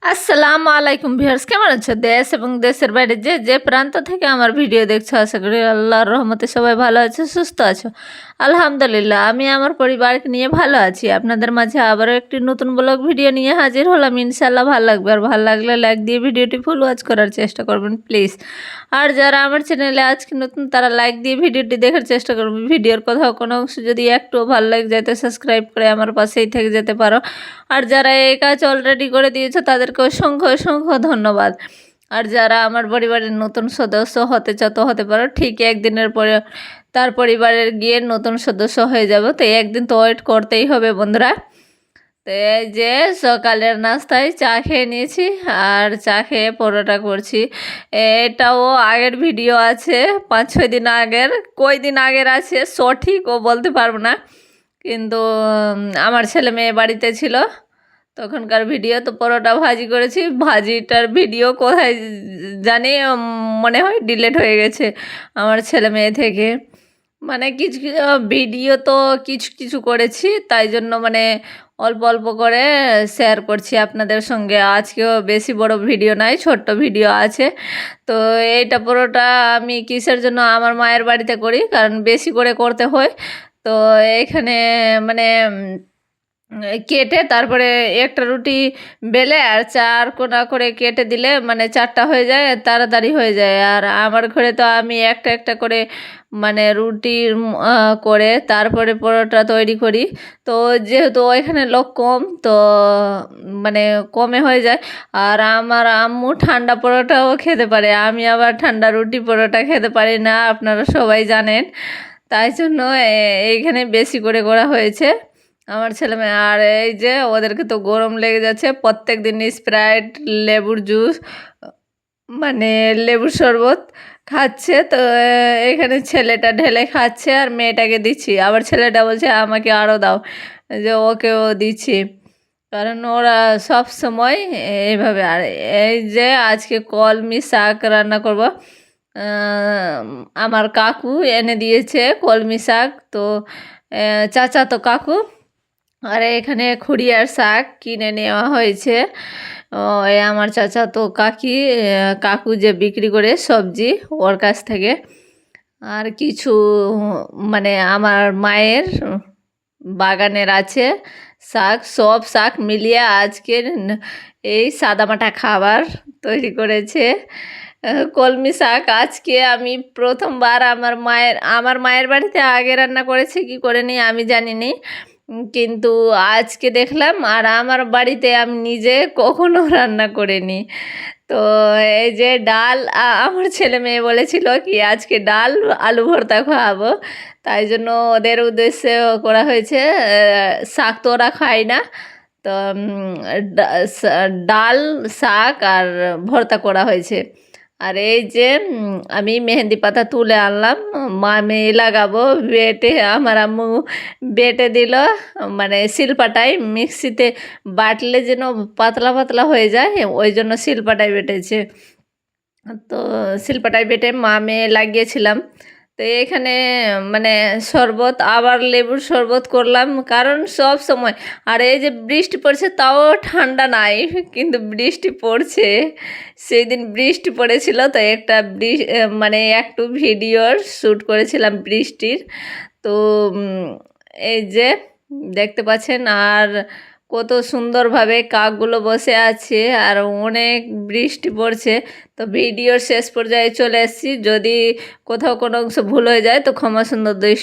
আসসালামু আলাইকুম ভিউয়ার্স, কেমন আছো? দেশ এবং দেশের বাইরে যে যে প্রান্ত থেকে আমার ভিডিও দেখছো, আশা করি আল্লাহর রহমতে সবাই ভালো আছো, সুস্থ আছো। আলহামদুলিল্লাহ, আমি আমার পরিবারকে নিয়ে ভালো আছি। আপনাদের মাঝে আবারও একটি নতুন ব্লগ ভিডিও নিয়ে হাজির হলাম। ইনশাল্লাহ ভালো লাগবে, আর ভালো লাগলে লাইক দিয়ে ভিডিওটি ফুল ওয়াচ করার চেষ্টা করবেন প্লিজ। আর যারা আমার চ্যানেলে আজকে নতুন, তারা লাইক দিয়ে ভিডিওটি দেখার চেষ্টা করবেন। ভিডিওর কোথাও কোনো অংশ যদি একটুও ভালো লাগে যায় তো সাবস্ক্রাইব করে আমার পাশেই থেকে যেতে পারো। আর যারা এই কাজ অলরেডি করে দিয়েছো তাদেরকে অসংখ্য অসংখ্য ধন্যবাদ। আর যারা আমার পরিবারের নতুন সদস্য হতে চাও তো হতে পারো, ঠিক একদিনের পরে তার পরিবারের গিয়ে নতুন সদস্য হয়ে যাবে, তো একদিন তো ওয়েট করতেই হবে বন্ধুরা। তো এই যে সকালের নাস্তায় চা খেয়ে নিয়েছি, আর চা খেয়ে পরোটা করছি। এটাও আগের ভিডিও আছে, 5-6 দিন আগের, কই দিন আগের আছে সঠিকও বলতে পারবো না, কিন্তু আমার ছেলে মেয়ে বাড়িতে ছিল তখনকার ভিডিও। তো পরোটা ভাজি করেছি, ভাজিটার ভিডিও কোথায় জানি মনে হয় ডিলেট হয়ে গেছে আমার ছেলে মেয়ে থেকে। মানে কিছু কিছু ভিডিও তো কিছু কিছু করেছি, তাই জন্য মানে অল্প অল্প করে শেয়ার করছি আপনাদের সঙ্গে। আজকেও বেশি বড় ভিডিও নাই, ছোট্ট ভিডিও আছে। তো এইটা পরোটা আমি কিসের জন্য আমার মায়ের বাড়িতে করি, কারণ বেশি করে করতে হয়। তো এইখানে মানে কেটে তারপরে একটা রুটি বেলে আর 4 কোনা করে কেটে দিলে মানে 4টা হয়ে যায়, তাড়াতাড়ি হয়ে যায়। আর আমার ঘরে তো আমি একটা একটা করে মানে রুটির করে তারপরে পরোটা তৈরি করি। তো যেহেতু ওইখানে লোক কম, তো মানে কমে হয়ে যায়। আর আমার আম্মু ঠান্ডা পরোটাও খেতে পারে, আমি আবার ঠান্ডা রুটি পরোটা খেতে পারি না, আপনারা সবাই জানেন। তাই জন্য এইখানে বেশি করে করা হয়েছে আমার ছেলে মেয়ে। আর এই যে ওদেরকে তো গরম লেগে যাচ্ছে, প্রত্যেক দিন স্প্রাইট, লেবুর জুস, মানে লেবুর শরবত খাচ্ছে। তো এখানে ছেলেটা ঢেলে খাচ্ছে আর মেয়েটাকে দিচ্ছি, আবার ছেলেটা বলছে আমাকে আরও দাও, যে ওকেও দিচ্ছি, কারণ ওরা সব সময় এইভাবে। আর এই যে আজকে কলমি শাক রান্না করব, আমার কাকু এনে দিয়েছে কলমি শাক, তো চাচা তো কাকু। আর এখানে খুড়িয়ার শাক কিনে নেওয়া হয়েছে। আমার চাচা তো কাকু যে বিক্রি করে সবজি, ওর কাছ থেকে। আর কিছু মানে আমার মায়ের বাগানের আছে শাক, সব শাক মিলিয়ে আজকের এই সাদামাটা খাবার তৈরি করেছে। কলমি শাক আজকে আমি প্রথমবার আমার মায়ের বাড়িতে আগে রান্না করেছে কি করেনি আমি জানি নি, কিন্তু আজকে দেখলাম। আর আমার বাড়িতে আমি নিজে কখনো রান্না করিনি। তো এই যে ডাল, আমার ছেলে মেয়ে বলেছিল কি আজকে ডাল আলু ভর্তা খাওয়াবো, তাই জন্য ওদের উদ্দেশ্যে করা হয়েছে। শাক তো ওরা খায় না, তো ডাল, শাক আর ভর্তা করা হয়েছে। আর এই যে আমি মেহেন্দি পাতা তুলে আনলাম, মেয়ে লাগাবো বেটে, আমার আম্মু বেটে দিল, মানে শিলপাটায়, মিক্সিতে বাটলে যেন পাতলা পাতলা হয়ে যায়, ওই জন্য শিলপাটায় বেটেছে। তো শিলপাটায় বেটে মেয়ে লাগিয়েছিলাম। তো এখানে মানে শরবত, আবার লেবুর শরবত করলাম, কারণ সব সময়। আর এই যে বৃষ্টি পড়ছে, তাও ঠান্ডা নাই, কিন্তু বৃষ্টি পড়ছে। সেই দিন বৃষ্টি পড়েছিল, তো একটা মানে একটু ভিডিওর শ্যুট করেছিলাম বৃষ্টির। তো এই যে দেখতে পাচ্ছেন, আর কত সুন্দরভাবে কাকগুলো বসে আছে, আর অনেক বৃষ্টি পড়ছে। তো ভিডিওর শেষ পর্যায়ে চলে এসেছি, যদি কোথাও কোনো অংশ ভুল হয়ে যায় তো ক্ষমা সুন্দর দৃষ্টি